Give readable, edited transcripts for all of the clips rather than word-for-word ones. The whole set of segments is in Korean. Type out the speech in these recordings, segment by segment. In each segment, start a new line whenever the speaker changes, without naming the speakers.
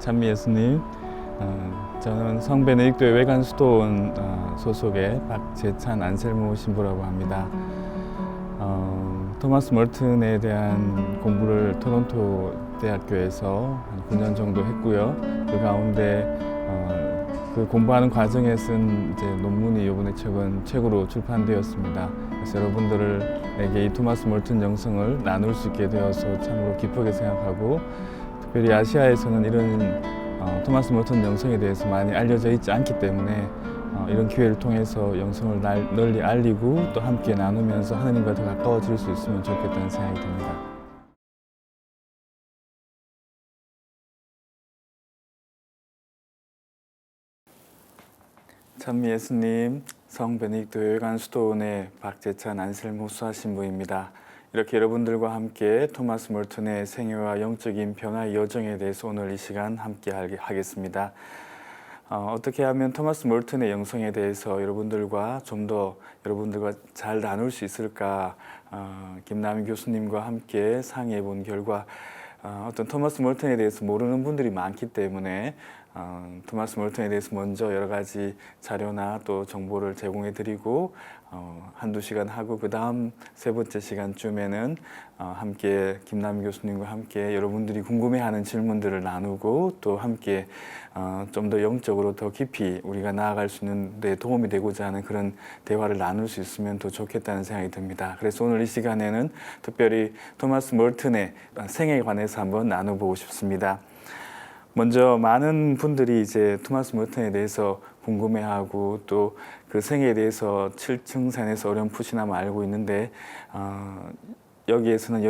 찬미 예수님, 저는 성베네딕토의 외관수도원 소속의 박재찬 안셀모 신부라고 합니다. 토마스 멀튼에 대한 공부를 토론토 대학교에서 한 9년 정도 했고요. 그 가운데 그 공부하는 과정에 쓴 이제 논문이 이번에 최근 책으로 출판되었습니다. 그래서 여러분들에게 이 토마스 멀튼 영성을 나눌 수 있게 되어서 참으로 기쁘게 생각하고, 특별히 아시아에서는 이런 토마스 멀튼 영성에 대해서 많이 알려져 있지 않기 때문에 이런 기회를 통해서 영성을 널리 알리고 또 함께 나누면서 하느님과 더 가까워질 수 있으면 좋겠다는 생각이 듭니다. 찬미 예수님, 성베네딕토 외관수도원의 박재찬 안셀모 수하신부입니다. 이렇게 여러분들과 함께 토마스 멀튼의 생애와 영적인 변화의 여정에 대해서 오늘 이 시간 함께 하겠습니다. 어떻게 하면 토마스 멀튼의 영성에 대해서 여러분들과 좀 더 여러분들과 잘 나눌 수 있을까, 김남희 교수님과 함께 상의해 본 결과 어떤 토마스 멀튼에 대해서 모르는 분들이 많기 때문에 토마스 멀튼에 대해서 먼저 여러 가지 자료나 또 정보를 제공해 드리고 한두 시간 하고, 그 다음 세 번째 시간쯤에는 함께 김남희 교수님과 함께 여러분들이 궁금해하는 질문들을 나누고 또 함께 좀 더 영적으로 더 깊이 우리가 나아갈 수 있는 데 도움이 되고자 하는 그런 대화를 나눌 수 있으면 더 좋겠다는 생각이 듭니다. 그래서 오늘 이 시간에는 특별히 토마스 멀튼의 생애에 관해서 한번 나눠보고 싶습니다. 먼저 많은 분들이 이제 토마스 멀튼에 대해서 궁금해하고 또 그 생애에 대해서 7층산에서 어렴풋이나마 알고 있는데 여기에서는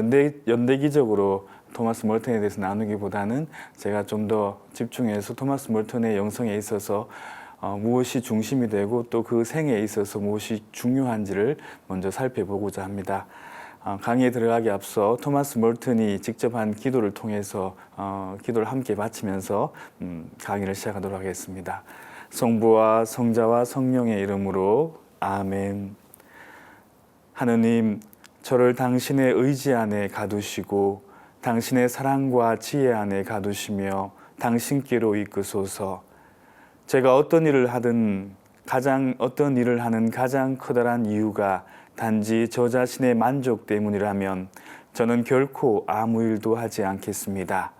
연대기적으로 토마스 멀튼에 대해서 나누기보다는 제가 좀 더 집중해서 토마스 멀튼의 영성에 있어서 무엇이 중심이 되고 또 그 생애에 있어서 무엇이 중요한지를 먼저 살펴보고자 합니다. 강의에 들어가기 앞서 토마스 멀튼이 직접 한 기도를 통해서 기도를 함께 바치면서 강의를 시작하도록 하겠습니다. 성부와 성자와 성령의 이름으로 아멘. 하느님, 저를 당신의 의지 안에 가두시고 당신의 사랑과 지혜 안에 가두시며 당신께로 이끄소서. 제가 어떤 일을 하는 가장 커다란 이유가 단지 저 자신의 만족 때문이라면 저는 결코 아무 일도 하지 않겠습니다.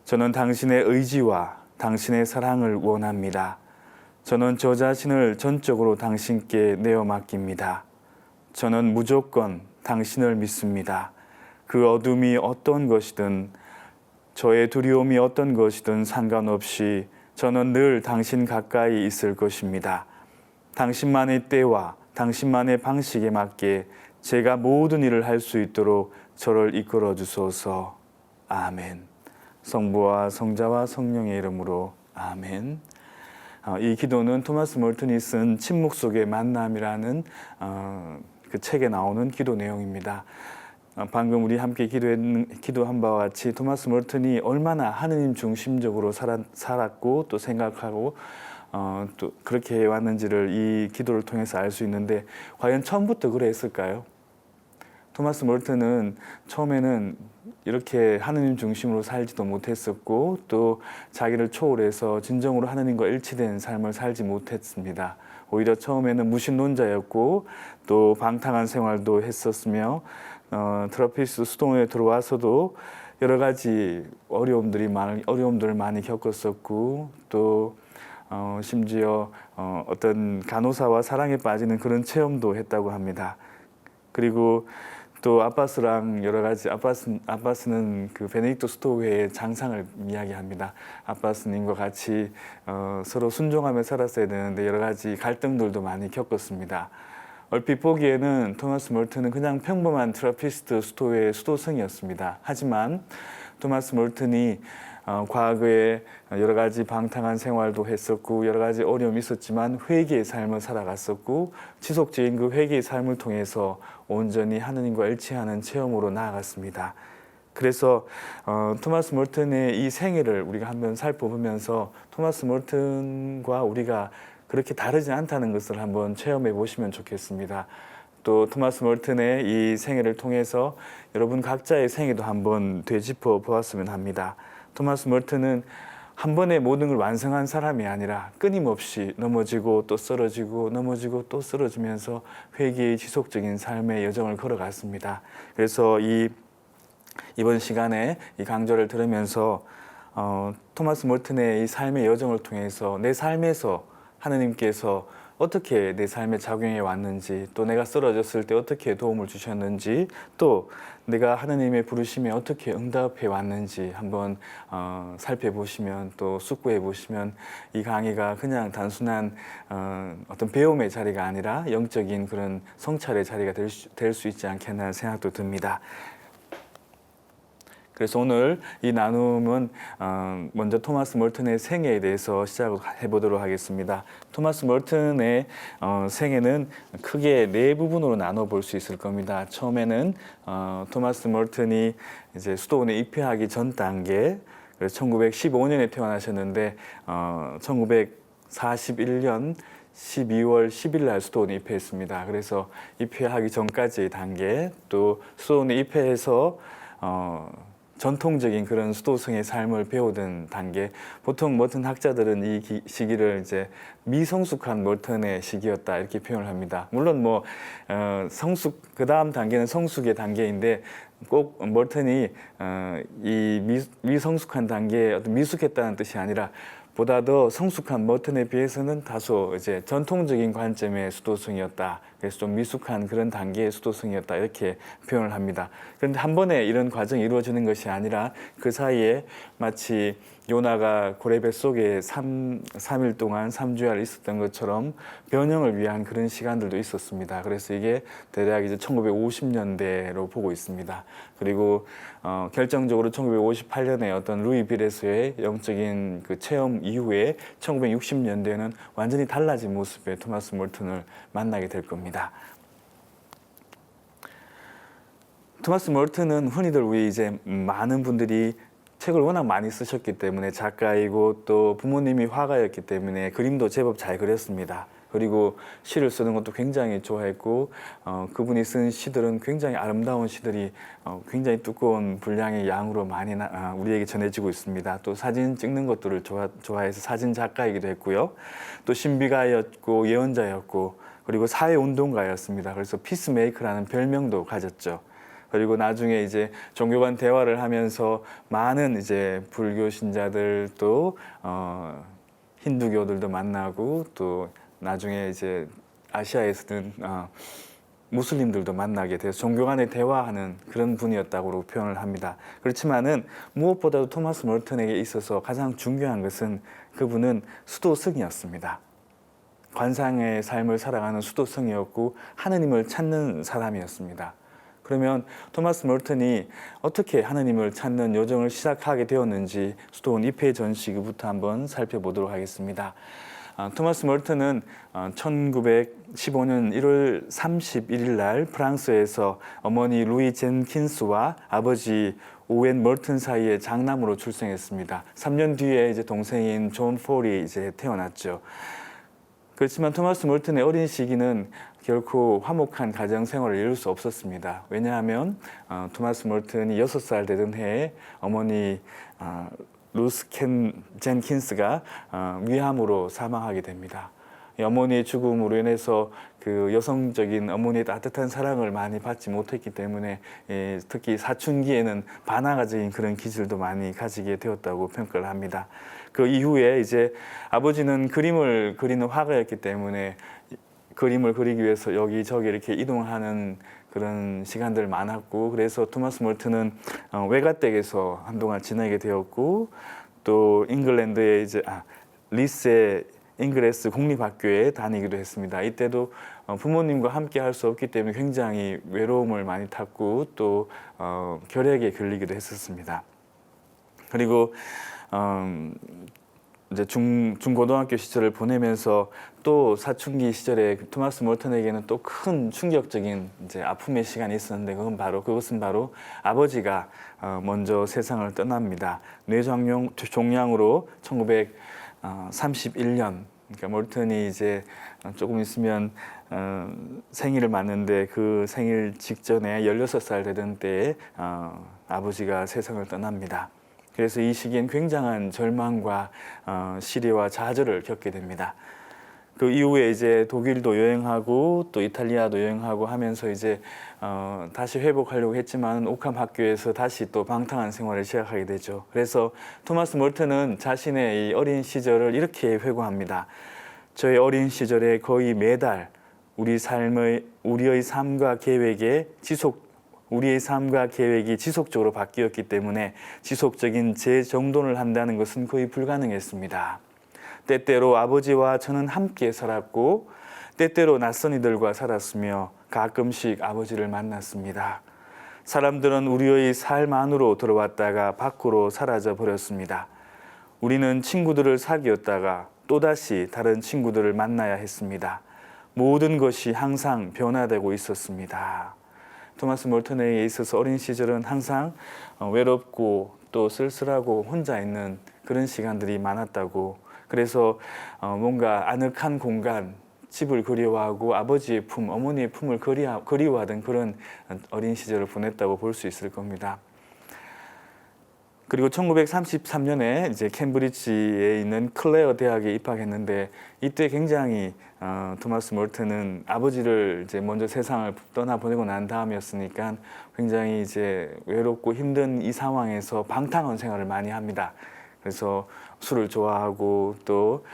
저는 당신의 의지와 당신의 사랑을 원합니다. 저는 저 자신을 전적으로 당신께 내어 맡깁니다. 저는 무조건 당신을 믿습니다. 그 어둠이 어떤 것이든 저의 두려움이 어떤 것이든 상관없이 저는 늘 당신 가까이 있을 것입니다. 당신만의 때와 당신만의 방식에 맞게 제가 모든 일을 할 수 있도록 저를 이끌어 주소서. 아멘. 성부와 성자와 성령의 이름으로 아멘. 이 기도는 토마스 멀튼이 쓴 침묵 속의 만남이라는 그 책에 나오는 기도 내용입니다. 방금 우리 함께 기도한 바와 같이 토마스 멀튼이 얼마나 하느님 중심적으로 살았고 또 생각하고 또 그렇게 해왔는지를 이 기도를 통해서 알 수 있는데, 과연 처음부터 그랬을까요? 토마스 멀튼은 처음에는 이렇게 하느님 중심으로 살지도 못했었고 또 자기를 초월해서 진정으로 하느님과 일치된 삶을 살지 못했습니다. 오히려 처음에는 무신론자였고 또 방탕한 생활도 했었으며 트라피스트 수도원에 들어와서도 여러 가지 어려움들을 많이 겪었었고 또 심지어 어떤 간호사와 사랑에 빠지는 그런 체험도 했다고 합니다. 그리고 또 아빠스랑 여러 가지, 아빠스는 그 베네딕토 수도회의 장상을 이야기합니다. 아빠스님과 같이 서로 순종하며 살았어야 되는데 여러 가지 갈등들도 많이 겪었습니다. 얼핏 보기에는 토마스 멀튼은 그냥 평범한 트라피스트 수도회의 수도승이었습니다. 하지만 토마스 멀튼이 과거에 여러 가지 방탕한 생활도 했었고 여러 가지 어려움이 있었지만 회개의 삶을 살아갔었고 지속적인 그 회개의 삶을 통해서 온전히 하느님과 일치하는 체험으로 나아갔습니다. 그래서 토마스 멀튼의 이 생애를 우리가 한번 살펴보면서 토마스 멀튼과 우리가 그렇게 다르지 않다는 것을 한번 체험해 보시면 좋겠습니다. 또 토마스 멀튼의 이 생애를 통해서 여러분 각자의 생애도 한번 되짚어 보았으면 합니다. 토마스 멀튼은 한 번에 모든 걸 완성한 사람이 아니라 끊임없이 넘어지고 또 쓰러지고 넘어지고 또 쓰러지면서 회개의 지속적인 삶의 여정을 걸어갔습니다. 그래서 이번 시간에 이 강좌를 들으면서 토마스 멀튼의 이 삶의 여정을 통해서 내 삶에서 하느님께서 어떻게 내 삶에 작용해 왔는지, 또 내가 쓰러졌을 때 어떻게 도움을 주셨는지, 또 내가 하느님의 부르심에 어떻게 응답해 왔는지 한번 살펴보시면, 또 숙고해 보시면 이 강의가 그냥 단순한 어떤 배움의 자리가 아니라 영적인 그런 성찰의 자리가 될 수 있지 않겠나 생각도 듭니다. 그래서 오늘 이 나눔은 먼저 토마스 멀튼의 생애에 대해서 시작을 해보도록 하겠습니다. 토마스 멀튼의 생애는 크게 네 부분으로 나눠볼 수 있을 겁니다. 처음에는 토마스 멀튼이 이제 수도원에 입회하기 전 단계, 그래서 1915년에 태어나셨는데 1941년 12월 10일 날 수도원에 입회했습니다. 그래서 입회하기 전까지의 단계, 또 수도원에 입회해서 전통적인 그런 수도승의 삶을 배우던 단계, 보통 멀튼 학자들은 이 시기를 이제 미성숙한 멀튼의 시기였다 이렇게 표현을 합니다. 물론 뭐 성숙, 그 다음 단계는 성숙의 단계인데 꼭 멀튼이 이 미성숙한 단계에 어떤 미숙했다는 뜻이 아니라 보다 더 성숙한 멀튼에 비해서는 다소 이제 전통적인 관점의 수도승이었다. 그래서 좀 미숙한 그런 단계의 수도승이었다. 이렇게 표현을 합니다. 그런데 한 번에 이런 과정이 이루어지는 것이 아니라 그 사이에 마치 요나가 고래 뱃속에 3일 동안 3주야를 있었던 것처럼 변형을 위한 그런 시간들도 있었습니다. 그래서 이게 대략 이제 1950년대로 보고 있습니다. 그리고 결정적으로 1958년에 어떤 루이 빌에서의 영적인 그 체험 이후에 1960년대에는 완전히 달라진 모습의 토마스 멀튼을 만나게 될 겁니다. 토마스 멀튼은 흔히들 우리 이제 많은 분들이 책을 워낙 많이 쓰셨기 때문에, 작가이고 또 부모님이 화가였기 때문에 그림도 제법 잘 그렸습니다. 그리고 시를 쓰는 것도 굉장히 좋아했고 그분이 쓴 시들은 굉장히 아름다운 시들이 굉장히 두꺼운 분량의 양으로 많이 우리에게 전해지고 있습니다. 또 사진 찍는 것들을 좋아해서 사진 작가이기도 했고요. 또 신비가였고 예언자였고, 그리고 사회운동가였습니다. 그래서 피스메이커라는 별명도 가졌죠. 그리고 나중에 이제 종교 간 대화를 하면서 많은 이제 불교 신자들, 또 힌두교들도 만나고, 또 나중에 이제 아시아에서는 무슬림들도 만나게 돼서 종교 간에 대화하는 그런 분이었다고 표현을 합니다. 그렇지만은 무엇보다도 토마스 멀튼에게 있어서 가장 중요한 것은 그분은 수도승이었습니다. 관상의 삶을 살아가는 수도승이었고 하느님을 찾는 사람이었습니다. 그러면 토마스 멀튼이 어떻게 하느님을 찾는 여정을 시작하게 되었는지 수도원 입회 전 시기부터 한번 살펴보도록 하겠습니다. 토마스 멀튼은 1915년 1월 31일 날 프랑스에서 어머니 루이 젠킨스와 아버지 오웬 멀튼 사이의 장남으로 출생했습니다. 3년 뒤에 이제 동생인 존 폴이 이제 태어났죠. 그렇지만 토마스 멀튼의 어린 시기는 결코 화목한 가정 생활을 이룰 수 없었습니다. 왜냐하면 토마스 멀튼이 6살 되던 해에 어머니 루스 젠킨스가 위암으로 사망하게 됩니다. 어머니의 죽음으로 인해서 그 여성적인 어머니의 따뜻한 사랑을 많이 받지 못했기 때문에 특히 사춘기에는 반항아적인 그런 기질도 많이 가지게 되었다고 평가를 합니다. 그 이후에 이제 아버지는 그림을 그리는 화가였기 때문에 그림을 그리기 위해서 여기저기 이렇게 이동하는 그런 시간들 많았고, 그래서 토마스 멀튼은 외가댁에서 한동안 지내게 되었고, 또 잉글랜드의 이제 리스의 잉그레스 공립학교에 다니기도 했습니다. 이때도 부모님과 함께 할 수 없기 때문에 굉장히 외로움을 많이 탔고, 또 결핵에 걸리기도 했었습니다. 그리고 이제 중고등학교 시절을 보내면서 또 사춘기 시절에 토마스 멀튼에게는 또 큰 충격적인 이제 아픔의 시간이 있었는데, 그것은 바로 아버지가 먼저 세상을 떠납니다. 뇌종양으로 1931년, 그러니까 멀튼이 이제 조금 있으면 생일을 맞는데 그 생일 직전에 16살 되던 때에 아버지가 세상을 떠납니다. 그래서 이 시기엔 굉장한 절망과 시리와 좌절을 겪게 됩니다. 그 이후에 이제 독일도 여행하고 또 이탈리아도 여행하고 하면서 이제 다시 회복하려고 했지만 옥함 학교에서 다시 또 방탕한 생활을 시작하게 되죠. 그래서 토마스 몰턴은 자신의 이 어린 시절을 이렇게 회고합니다. 저의 어린 시절에 거의 매달 우리의 삶과 계획이 지속적으로 바뀌었기 때문에 지속적인 재정돈을 한다는 것은 거의 불가능했습니다. 때때로 아버지와 저는 함께 살았고 때때로 낯선 이들과 살았으며 가끔씩 아버지를 만났습니다. 사람들은 우리의 삶 안으로 들어왔다가 밖으로 사라져 버렸습니다. 우리는 친구들을 사귀었다가 또다시 다른 친구들을 만나야 했습니다. 모든 것이 항상 변화되고 있었습니다. 토마스 몰턴에게 있어서 어린 시절은 항상 외롭고 또 쓸쓸하고 혼자 있는 그런 시간들이 많았다고, 그래서 뭔가 아늑한 공간, 집을 그리워하고 아버지의 품, 어머니의 품을 그리워하던 그런 어린 시절을 보냈다고 볼 수 있을 겁니다. 그리고 1933년에 이제 캠브리지에 있는 클레어 대학에 입학했는데 이때 굉장히 토마스 몰턴은 아버지를 이제 먼저 세상을 떠나보내고 난 다음이었으니까 굉장히 이제 외롭고 힘든 이 상황에서 방탕한 생활을 많이 합니다. 그래서 술을 좋아하고 또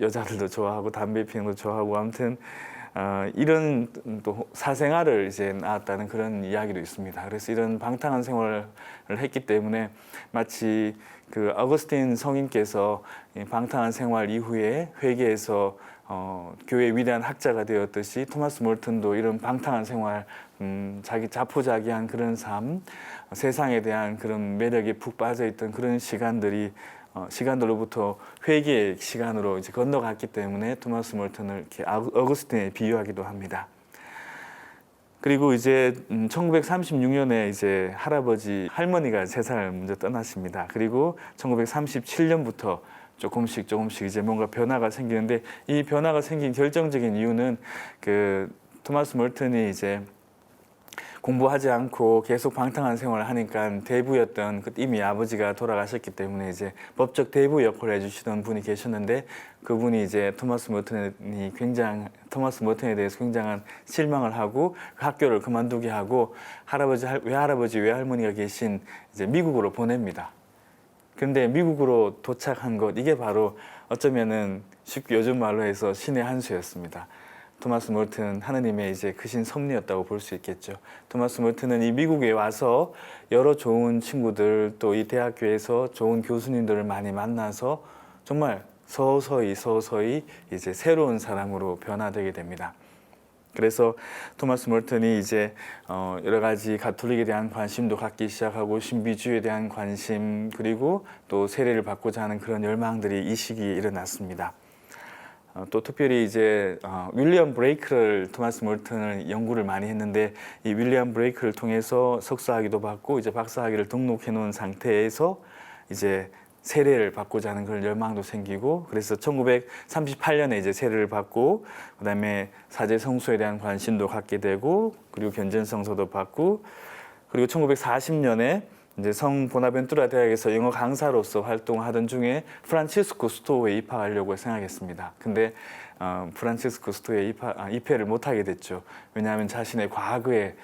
여자들도 좋아하고 담배 피우는 거 좋아하고 아무튼 이런 또 사생활을 이제 낳았다는 그런 이야기도 있습니다. 그래서 이런 방탕한 생활을 했기 때문에 마치 그 어거스틴 성인께서 방탕한 생활 이후에 회개해서 교회의 위대한 학자가 되었듯이 토마스 몰턴도 이런 방탕한 생활, 자기 자포자기한 그런 삶, 세상에 대한 그런 매력에 푹 빠져있던 그런 시간들로부터 회개의 시간으로 이제 건너갔기 때문에 토마스 몰턴을 이렇게 어거스틴에 비유하기도 합니다. 그리고 이제 1936년에 이제 할머니가 세상을 먼저 떠나십니다. 그리고 1937년부터 조금씩 이제 뭔가 변화가 생기는데 이 변화가 생긴 결정적인 이유는 그 토마스 몰턴이 이제 공부하지 않고 계속 방탕한 생활을 하니까 대부였던 이미 아버지가 돌아가셨기 때문에 이제 법적 대부 역할을 해주시던 분이 계셨는데 그분이 이제 토마스 모튼에 대해서 굉장한 실망을 하고 그 학교를 그만두게 하고 외할아버지, 외할머니가 계신 이제 미국으로 보냅니다. 그런데 미국으로 도착한 것, 이게 바로 어쩌면은 쉽게 요즘 말로 해서 신의 한 수였습니다. 토마스 몰턴은 하느님의 이제 크신 섭리였다고 볼 수 있겠죠. 토마스 몰턴은 이 미국에 와서 여러 좋은 친구들, 또 이 대학교에서 좋은 교수님들을 많이 만나서 정말 서서히 이제 새로운 사람으로 변화되게 됩니다. 그래서 토마스 몰턴이 이제 여러 가지 가톨릭에 대한 관심도 갖기 시작하고 신비주의에 대한 관심, 그리고 또 세례를 받고자 하는 그런 열망들이 이 시기에 일어났습니다. 또 특별히 이제 윌리엄 브레이크를 토마스 몰턴을 연구를 많이 했는데 이 윌리엄 브레이크를 통해서 석사학위도 받고 이제 박사학위를 등록해 놓은 상태에서 이제 세례를 받고자 하는 그런 열망도 생기고, 그래서 1938년에 이제 세례를 받고 그다음에 사제 성수에 대한 관심도 갖게 되고, 그리고 견전성서도 받고, 그리고 1940년에 이제 성 보나벤투라 대학에서 영어 강사로서 활동하던 중에 프란치스코 스토어에 입학하려고 생각했습니다. 근데 프란치스코 스토어에 입회를 못하게 됐죠. 왜냐하면 자신의 과거에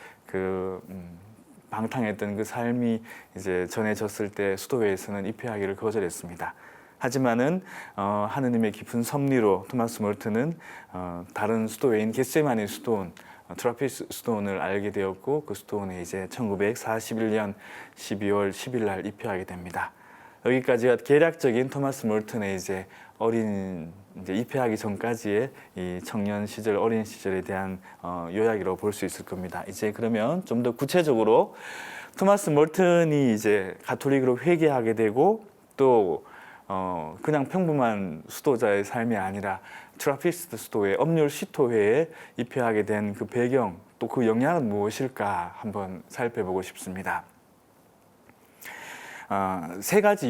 방탕했던 그 삶이 이제 전해졌을 때 수도회에서는 입회하기를 거절했습니다. 하지만은 하느님의 깊은 섭리로 토마스 몰턴은 다른 수도회인 겟세마니 수도원, 트라피스 수도원을 알게 되었고 그 수도원에 이제 1941년 12월 10일 날 입회하게 됩니다. 여기까지가 개략적인 토마스 몰턴의 이제 이제 입회하기 전까지의 이 청년 시절, 어린 시절에 대한 요약이라고 볼 수 있을 겁니다. 이제 그러면 좀 더 구체적으로 토마스 몰턴이 이제 가톨릭으로 회개하게 되고 또 그냥 평범한 수도자의 삶이 아니라 트라피스트 수도회, 엄률 시토회에 입회하게 된 그 배경, 또 그 영향은 무엇일까 한번 살펴보고 싶습니다. 세 가지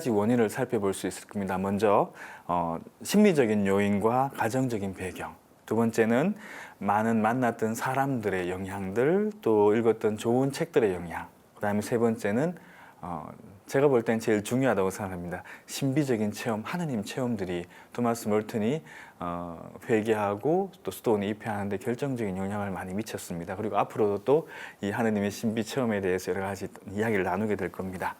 원인을 살펴볼 수 있을 겁니다. 먼저 심리적인 요인과 가정적인 배경. 두 번째는 많은 만났던 사람들의 영향들, 또 읽었던 좋은 책들의 영향. 그다음에 세 번째는 제가 볼 땐 제일 중요하다고 생각합니다. 신비적인 체험, 하느님 체험들이 토마스 멀튼이 회개하고 또 스톤이 입회하는데 결정적인 영향을 많이 미쳤습니다. 그리고 앞으로도 또 이 하느님의 신비 체험에 대해서 여러 가지 이야기를 나누게 될 겁니다.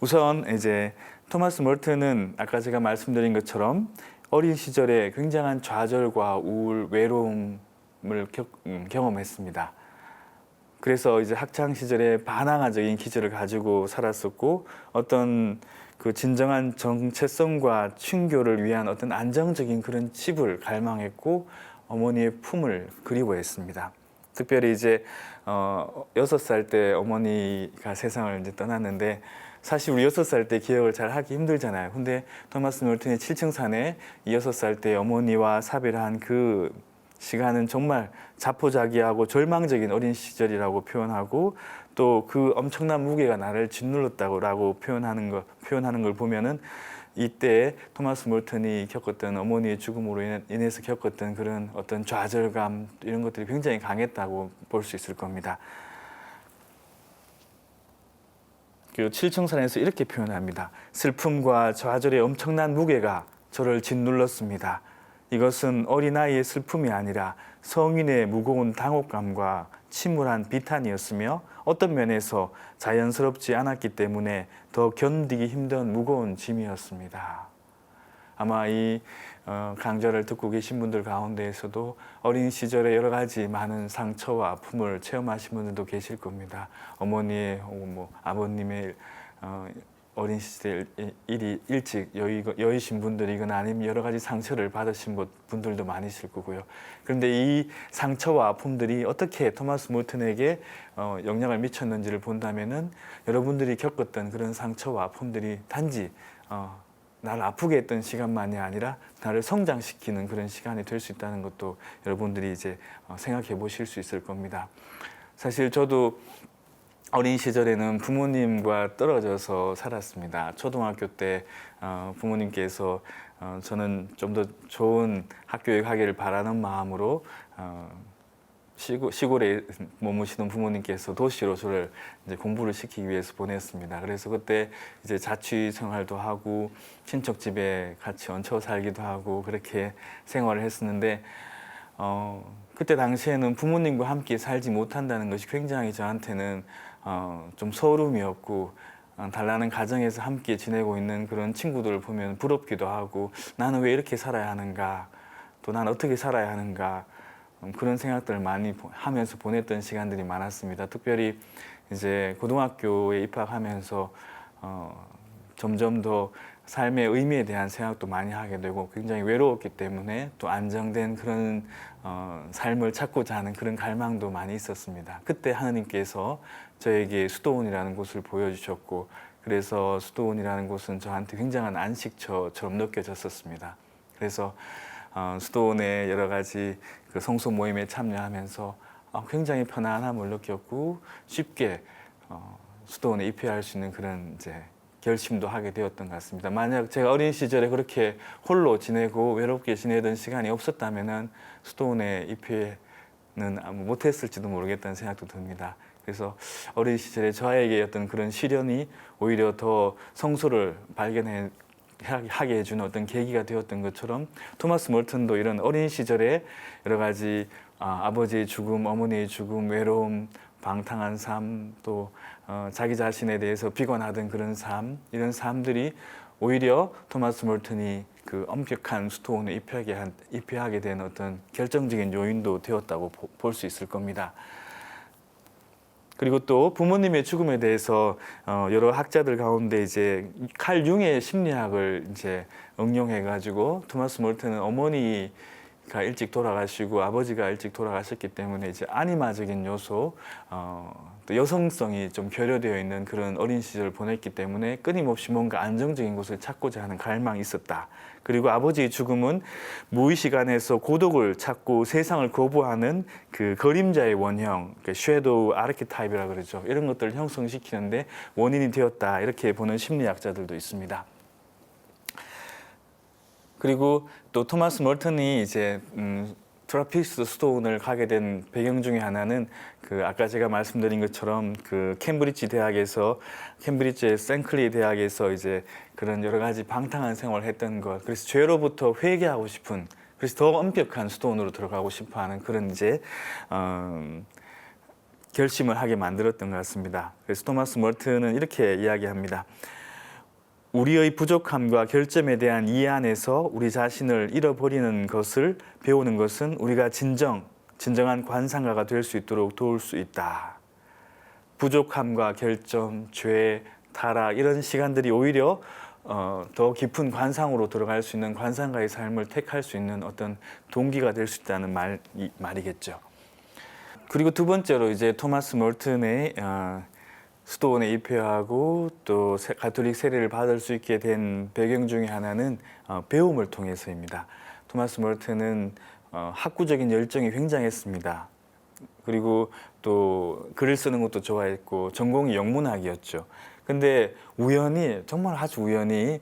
우선 이제 토마스 멀튼은 아까 제가 말씀드린 것처럼 어린 시절에 굉장한 좌절과 우울, 외로움을 경험했습니다. 그래서 이제 학창 시절에 반항아적인 기질을 가지고 살았었고 어떤 그 진정한 정체성과 친교를 위한 어떤 안정적인 그런 집을 갈망했고 어머니의 품을 그리워했습니다. 특별히 이제 6살 때 어머니가 세상을 이제 떠났는데 사실 우리 6살 때 기억을 잘 하기 힘들잖아요. 근데 토마스 멀튼의 7층 산에 6살 때 어머니와 사별한 그 시간은 정말 자포자기하고 절망적인 어린 시절이라고 표현하고 또 그 엄청난 무게가 나를 짓눌렀다고 표현하는 걸 보면은 이때 토마스 멀튼이 겪었던 어머니의 죽음으로 인해서 겪었던 그런 어떤 좌절감 이런 것들이 굉장히 강했다고 볼 수 있을 겁니다. 그 7층산에서 이렇게 표현합니다. 슬픔과 좌절의 엄청난 무게가 저를 짓눌렀습니다. 이것은 어린아이의 슬픔이 아니라 성인의 무거운 당혹감과 침울한 비탄이었으며 어떤 면에서 자연스럽지 않았기 때문에 더 견디기 힘든 무거운 짐이었습니다. 아마 이 강좌를 듣고 계신 분들 가운데에서도 어린 시절에 여러 가지 많은 상처와 아픔을 체험하신 분들도 계실 겁니다. 어머니의 혹은 아버님의 어린 시절 일이 일찍 여의신 분들이거나 아니면 여러 가지 상처를 받으신 분들도 많으실 거고요. 그런데 이 상처와 아픔들이 어떻게 토마스 멀튼에게 영향을 미쳤는지를 본다면은 여러분들이 겪었던 그런 상처와 아픔들이 단지 나를 아프게 했던 시간만이 아니라 나를 성장시키는 그런 시간이 될 수 있다는 것도 여러분들이 이제 생각해 보실 수 있을 겁니다. 사실 저도 어린 시절에는 부모님과 떨어져서 살았습니다. 초등학교 때 부모님께서 저는 좀 더 좋은 학교에 가기를 바라는 마음으로 시골에 머무시던 부모님께서 도시로 저를 이제 공부를 시키기 위해서 보냈습니다. 그래서 그때 이제 자취 생활도 하고 친척 집에 같이 얹혀 살기도 하고 그렇게 생활을 했었는데 그때 당시에는 부모님과 함께 살지 못한다는 것이 굉장히 저한테는 좀 서름이었고 달라는 가정에서 함께 지내고 있는 그런 친구들을 보면 부럽기도 하고 나는 왜 이렇게 살아야 하는가 또 나는 어떻게 살아야 하는가 그런 생각들을 많이 하면서 보냈던 시간들이 많았습니다. 특별히 이제 고등학교에 입학하면서 점점 더 삶의 의미에 대한 생각도 많이 하게 되고 굉장히 외로웠기 때문에 또 안정된 그런 삶을 찾고자 하는 그런 갈망도 많이 있었습니다. 그때 하느님께서 저에게 수도원이라는 곳을 보여주셨고 그래서 수도원이라는 곳은 저한테 굉장한 안식처처럼 느껴졌었습니다. 그래서 수도원의 여러 가지 그 성소 모임에 참여하면서 굉장히 편안함을 느꼈고 쉽게 수도원에 입회할 수 있는 그런 이제 결심도 하게 되었던 것 같습니다. 만약 제가 어린 시절에 그렇게 홀로 지내고 외롭게 지내던 시간이 없었다면은 수도원에 입회는 못했을지도 모르겠다는 생각도 듭니다. 그래서 어린 시절에 저에게 어떤 그런 시련이 오히려 더 성소를 하게 해주는 어떤 계기가 되었던 것처럼 토마스 멀튼도 이런 어린 시절에 여러 가지 아버지의 죽음, 어머니의 죽음, 외로움, 방탕한 삶, 또 자기 자신에 대해서 비관하던 그런 삶, 이런 삶들이 오히려 토마스 멀튼이 그 엄격한 수도원에 입회하게 된 어떤 결정적인 요인도 되었다고 볼 수 있을 겁니다. 그리고 또 부모님의 죽음에 대해서 여러 학자들 가운데 이제 칼 융의 심리학을 이제 응용해 가지고 토마스 멀튼은 어머니가 일찍 돌아가시고 아버지가 일찍 돌아가셨기 때문에 이제 아니마적인 요소 또 여성성이 좀 결여되어 있는 그런 어린 시절을 보냈기 때문에 끊임없이 뭔가 안정적인 곳을 찾고자 하는 갈망이 있었다. 그리고 아버지의 죽음은 무의식 안에서 고독을 찾고 세상을 거부하는 그 그림자의 원형, 그 섀도우 아르키타입이라 그러죠. 이런 것들을 형성시키는데 원인이 되었다. 이렇게 보는 심리학자들도 있습니다. 그리고 또 토마스 멀튼이 이제 트라피스트 스톤을 가게 된 배경 중에 하나는 그 아까 제가 말씀드린 것처럼 그 캠브리지의 생클리 대학에서 이제 그런 여러 가지 방탕한 생활을 했던 것, 그래서 죄로부터 회개하고 싶은, 그래서 더 엄격한 스톤으로 들어가고 싶어하는 그런 이제 결심을 하게 만들었던 것 같습니다. 그래서 토마스 멀튼은 이렇게 이야기합니다. 우리의 부족함과 결점에 대한 이해 안에서 우리 자신을 잃어버리는 것을 배우는 것은 우리가 진정한 관상가가 될 수 있도록 도울 수 있다. 부족함과 결점, 죄, 타락 이런 시간들이 오히려 더 깊은 관상으로 들어갈 수 있는 관상가의 삶을 택할 수 있는 어떤 동기가 될 수 있다는 말이겠죠. 그리고 두 번째로 이제 토마스 멀튼의 스톤에 입회하고 또 가톨릭 세례를 받을 수 있게 된 배경 중에 하나는 배움을 통해서입니다. 토마스 멀튼은 학구적인 열정이 굉장했습니다. 그리고 또 글을 쓰는 것도 좋아했고 전공이 영문학이었죠. 근데 우연히, 정말 아주 우연히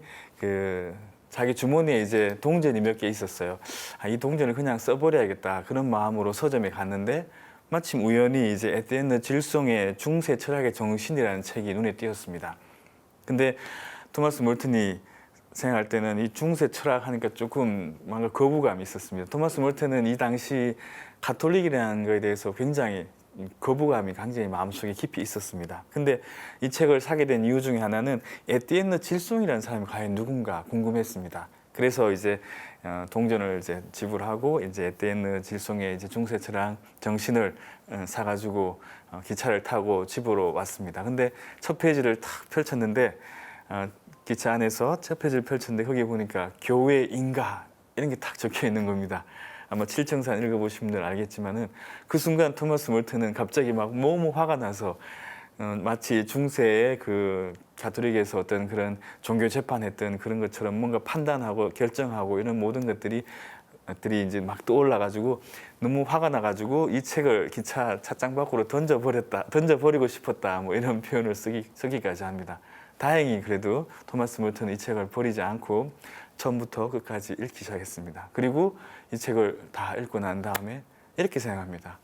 자기 주머니에 이제 동전이 몇 개 있었어요. 이 동전을 그냥 써버려야겠다, 그런 마음으로 서점에 갔는데 마침 우연히 이제 에티enne 질송의 중세 철학의 정신이라는 책이 눈에 띄었습니다. 근데 토마스 멀튼이 생각할 때는 이 중세 철학 하니까 조금 뭔가 거부감이 있었습니다. 토마스 멀튼은 이 당시 가톨릭이라는 것에 대해서 굉장히 거부감이 굉장히 마음속에 깊이 있었습니다. 근데 이 책을 사게 된 이유 중에 하나는 에티enne 질송이라는 사람이 과연 누군가 궁금했습니다. 그래서 이제 동전을 이제 지불하고 이제 에티enne 질송의 이제 중세 철학 정신을 사가지고 기차를 타고 집으로 왔습니다. 근데 첫 페이지를 탁 펼쳤는데 기차 안에서 첫 페이지를 펼쳤는데 거기 보니까 교회인가 이런 게 탁 적혀 있는 겁니다. 아마 칠청산 읽어보신 분들 알겠지만은 그 순간 토마스 멀튼은 갑자기 막 너무 화가 나서 마치 중세의 그 가톨릭에서 어떤 그런 종교 재판했던 그런 것처럼 뭔가 판단하고 결정하고 이런 모든 것들이 이제 막 떠올라가지고 너무 화가 나가지고 이 책을 기차 찻장 밖으로 던져버리고 싶었다, 뭐 이런 표현을 쓰기까지 합니다. 다행히 그래도 토마스 멀튼은 이 책을 버리지 않고 처음부터 끝까지 읽기 시작했습니다. 그리고 이 책을 다 읽고 난 다음에 이렇게 생각합니다.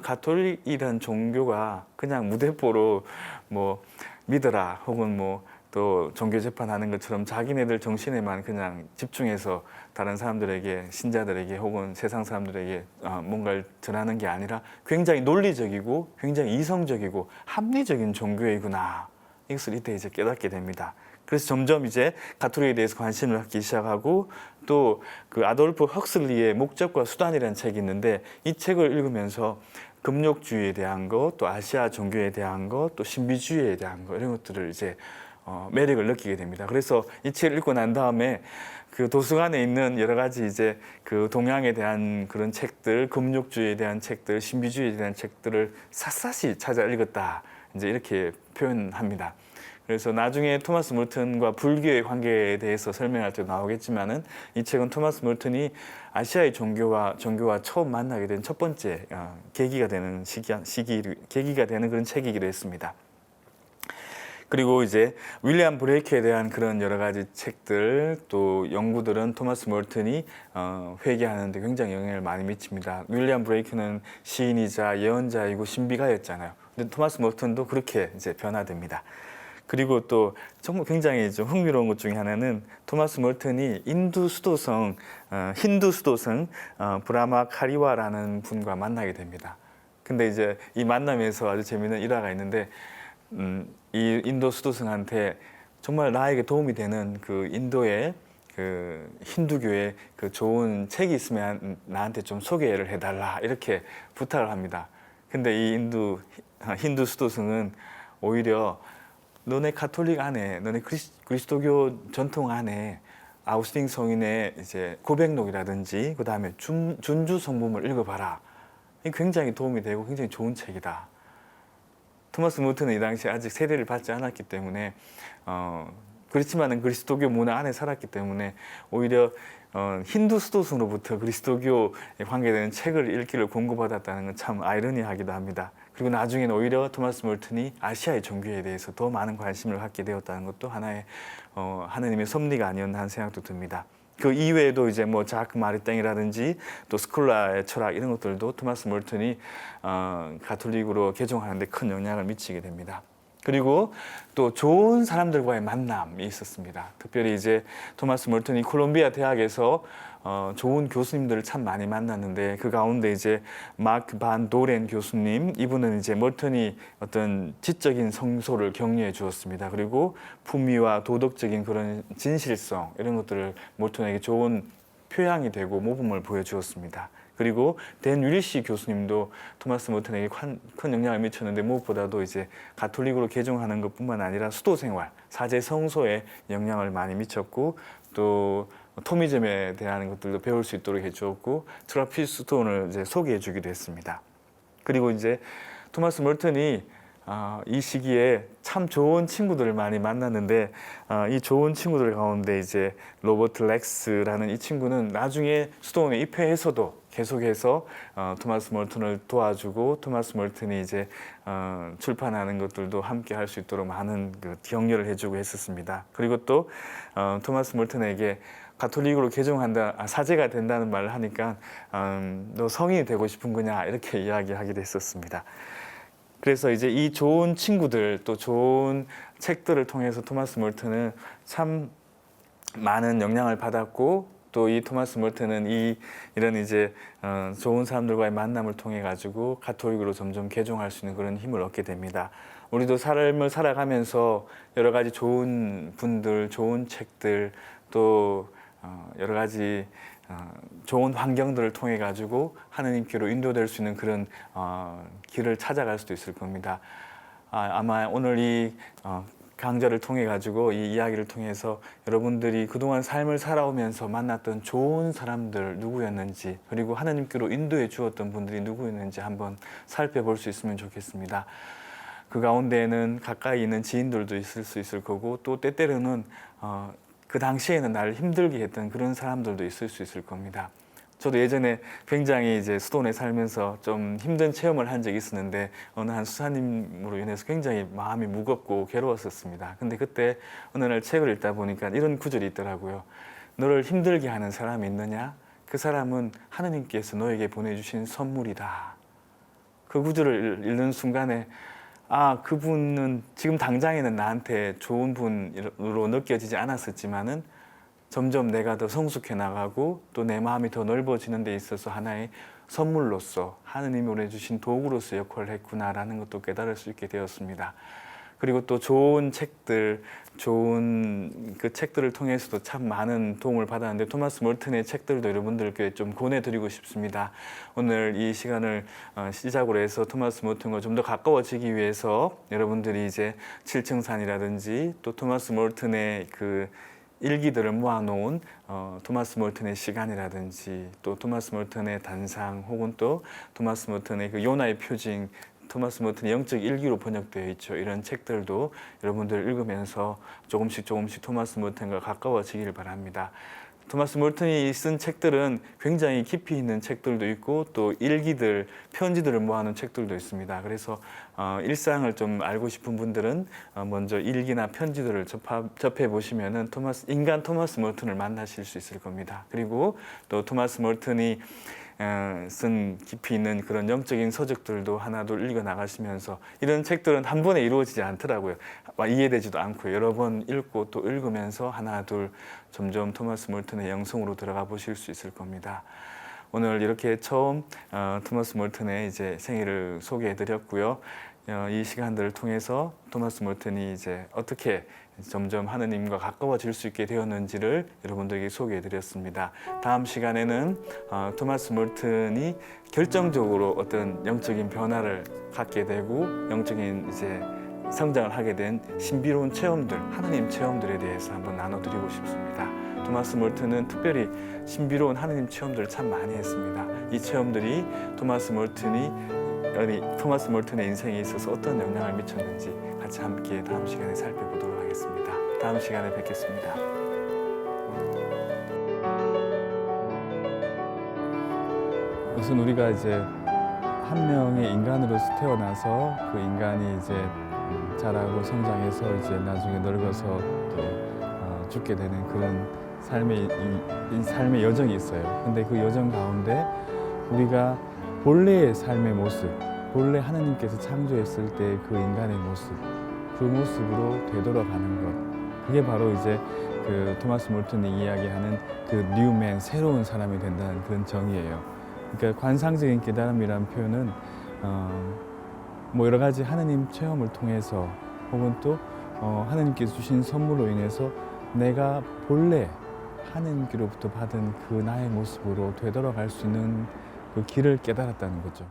가톨릭이란 종교가 그냥 무대뽀로 뭐 믿어라, 혹은 뭐 또 종교 재판하는 것처럼 자기네들 정신에만 그냥 집중해서 다른 사람들에게, 신자들에게 혹은 세상 사람들에게 뭔가를 전하는 게 아니라 굉장히 논리적이고 굉장히 이성적이고 합리적인 종교이구나, 이것을 이때 이제 깨닫게 됩니다. 그래서 점점 이제 가톨릭에 대해서 관심을 갖기 시작하고, 또 그 아돌프 헉슬리의 목적과 수단이라는 책이 있는데 이 책을 읽으면서 금욕주의에 대한 것, 또 아시아 종교에 대한 것, 또 신비주의에 대한 것, 이런 것들을 이제 매력을 느끼게 됩니다. 그래서 이 책을 읽고 난 다음에 그 도서관에 있는 여러 가지 이제 그 동양에 대한 그런 책들, 금욕주의에 대한 책들, 신비주의에 대한 책들을 샅샅이 찾아 읽었다, 이제 이렇게 표현합니다. 그래서 나중에 토마스 멀튼과 불교의 관계에 대해서 설명할 때 나오겠지만은 이 책은 토마스 멀튼이 아시아의 종교와 처음 만나게 된 첫 번째 계기가 되는 계기가 되는 그런 책이기도 했습니다. 그리고 이제 윌리엄 브레이크에 대한 그런 여러 가지 책들, 또 연구들은 토마스 멀튼이 회개하는 데 굉장히 영향을 많이 미칩니다. 윌리엄 브레이크는 시인이자 예언자이고 신비가였잖아요. 근데 토마스 멀튼도 그렇게 이제 변화됩니다. 그리고 또 정말 굉장히 좀 흥미로운 것 중에 하나는 토마스 멀튼이 힌두 수도성 브라마 카리와라는 분과 만나게 됩니다. 근데 이제 이 만남에서 아주 재미있는 일화가 있는데 이 인도 수도승한테 정말 나에게 도움이 되는 그 인도의 그 힌두교의 그 좋은 책이 있으면 나한테 좀 소개를 해달라, 이렇게 부탁을 합니다. 근데 이 힌두 수도승은 오히려 너네 가톨릭 안에, 너네 그리스도교 전통 안에 아우스틴 성인의 이제 고백록이라든지 그 다음에 준주 성문을 읽어봐라. 굉장히 도움이 되고 굉장히 좋은 책이다. 토마스 멀튼은 이 당시에 아직 세례를 받지 않았기 때문에 그렇지만은 그리스도교 문화 안에 살았기 때문에 오히려 힌두 수도승으로부터 그리스도교에 관계되는 책을 읽기를 공고받았다는 건 참 아이러니하기도 합니다. 그리고 나중에는 오히려 토마스 멀튼이 아시아의 종교에 대해서 더 많은 관심을 갖게 되었다는 것도 하나의 하느님의 섭리가 아니었나 하는 생각도 듭니다. 그 이외에도 이제 뭐 자크 마리땡이라든지 또 스콜라의 철학 이런 것들도 토마스 몰튼이 가톨릭으로 개종하는데 큰 영향을 미치게 됩니다. 그리고 또 좋은 사람들과의 만남이 있었습니다. 특별히 이제 토마스 몰튼이 콜롬비아 대학에서 좋은 교수님들을 참 많이 만났는데 그 가운데 이제 마크 반 도렌 교수님, 이분은 이제 몰튼이 어떤 지적인 성소를 격려해 주었습니다. 그리고 품위와 도덕적인 그런 진실성 이런 것들을 몰튼에게 좋은 표양이 되고 모범을 보여주었습니다. 그리고 댄 윌시 교수님도 토마스 몰튼에게 큰 영향을 미쳤는데 무엇보다도 이제 가톨릭으로 개종하는 것뿐만 아니라 수도 생활, 사제 성소에 영향을 많이 미쳤고 또 토미즘에 대한 것들도 배울 수 있도록 해주었고 트라피스톤을 이제 소개해주기도 했습니다. 그리고 이제 토마스 몰튼이 이 시기에 참 좋은 친구들을 많이 만났는데 이 좋은 친구들 가운데 이제 로버트 렉스라는 이 친구는 나중에 수도원에 입회해서도 계속해서 토마스 몰튼을 도와주고 토마스 몰튼이 이제 출판하는 것들도 함께 할 수 있도록 많은 그 격려를 해주고 했었습니다. 그리고 또 토마스 몰튼에게 가톨릭으로 개종한다, 사제가 된다는 말을 하니까 너 성인이 되고 싶은 거냐 이렇게 이야기하기도 했었습니다. 그래서 이제 이 좋은 친구들 또 좋은 책들을 통해서 토마스 몰튼은 참 많은 영향을 받았고 또 이 토마스 몰튼은 이런 이제 좋은 사람들과의 만남을 통해 가지고 가톨릭으로 점점 개종할 수 있는 그런 힘을 얻게 됩니다. 우리도 삶을 살아가면서 여러 가지 좋은 분들, 좋은 책들 또 여러 가지 좋은 환경들을 통해 가지고 하느님께로 인도될 수 있는 그런 길을 찾아갈 수도 있을 겁니다. 아마 오늘 이 강좌를 통해 가지고 이 이야기를 통해서 여러분들이 그동안 삶을 살아오면서 만났던 좋은 사람들 누구였는지 그리고 하느님께로 인도해 주었던 분들이 누구였는지 한번 살펴볼 수 있으면 좋겠습니다. 그 가운데에는 가까이 있는 지인들도 있을 수 있을 거고 또 때때로는 그 당시에는 나를 힘들게 했던 그런 사람들도 있을 수 있을 겁니다. 저도 예전에 굉장히 이제 수도원에 살면서 좀 힘든 체험을 한 적이 있었는데 어느 한 수사님으로 인해서 굉장히 마음이 무겁고 괴로웠었습니다. 근데 그때 어느 날 책을 읽다 보니까 이런 구절이 있더라고요. 너를 힘들게 하는 사람이 있느냐? 그 사람은 하느님께서 너에게 보내주신 선물이다. 그 구절을 읽는 순간에 그분은 지금 당장에는 나한테 좋은 분으로 느껴지지 않았었지만은 점점 내가 더 성숙해 나가고 또 내 마음이 더 넓어지는 데 있어서 하나의 선물로서 하느님이 보내주신 도구로서 역할을 했구나라는 것도 깨달을 수 있게 되었습니다. 그리고 또 좋은 책들, 좋은 그 책들을 통해서도 참 많은 도움을 받았는데 토마스 몰튼의 책들도 여러분들께 좀 권해드리고 싶습니다. 오늘 이 시간을 시작으로 해서 토마스 몰튼과 좀 더 가까워지기 위해서 여러분들이 이제 7층산이라든지 또 토마스 몰튼의 그 일기들을 모아놓은 토마스 몰튼의 시간이라든지 또 토마스 몰튼의 단상 혹은 또 토마스 몰튼의 그 요나의 표징 토마스 몰튼의 영적 일기로 번역되어 있죠. 이런 책들도 여러분들 읽으면서 조금씩 토마스 몰튼과 가까워지길 바랍니다. 토마스 몰튼이 쓴 책들은 굉장히 깊이 있는 책들도 있고 또 일기들, 편지들을 모아놓은 책들도 있습니다. 그래서 일상을 좀 알고 싶은 분들은 먼저 일기나 편지들을 접해 보시면은 인간 토마스 몰튼을 만나실 수 있을 겁니다. 그리고 또 토마스 몰튼이 쓴 깊이 있는 그런 영적인 서적들도 하나둘 읽어 나가시면서 이런 책들은 한 번에 이루어지지 않더라고요. 이해되지도 않고 여러 번 읽고 또 읽으면서 하나둘 점점 토마스 몰튼의 영성으로 들어가 보실 수 있을 겁니다. 오늘 이렇게 처음 토마스 몰튼의 이제 생일을 소개해 드렸고요. 이 시간들을 통해서 토마스 몰튼이 이제 어떻게 점점 하느님과 가까워질 수 있게 되었는지를 여러분들에게 소개해 드렸습니다. 다음 시간에는 토마스 몰튼이 결정적으로 어떤 영적인 변화를 갖게 되고 영적인 이제 성장을 하게 된 신비로운 체험들, 하느님 체험들에 대해서 한번 나눠드리고 싶습니다. 토마스 몰튼은 특별히 신비로운 하느님 체험들을 참 많이 했습니다. 이 체험들이 토마스 몰튼의 인생에 있어서 어떤 영향을 미쳤는지 같이 함께 다음 시간에 살펴보도록 하겠습니다. 다음 시간에 뵙겠습니다. 우선 우리가 이제 한 명의 인간으로서 태어나서 그 인간이 이제 자라고 성장해서 이제 나중에 늙어서 또 죽게 되는 그런 이 삶의 여정이 있어요. 근데 그 여정 가운데 우리가 본래의 삶의 모습, 본래 하나님께서 창조했을 때 그 인간의 모습, 그 모습으로 되돌아가는 것. 그게 바로 이제 그 토마스 몰튼이 이야기하는 그 뉴맨, 새로운 사람이 된다는 그런 정의예요. 그러니까 관상적인 깨달음이라는 표현은 뭐 여러 가지 하느님 체험을 통해서 혹은 또 하느님께서 주신 선물로 인해서 내가 본래 하느님께로부터 받은 그 나의 모습으로 되돌아갈 수 있는 그 길을 깨달았다는 거죠.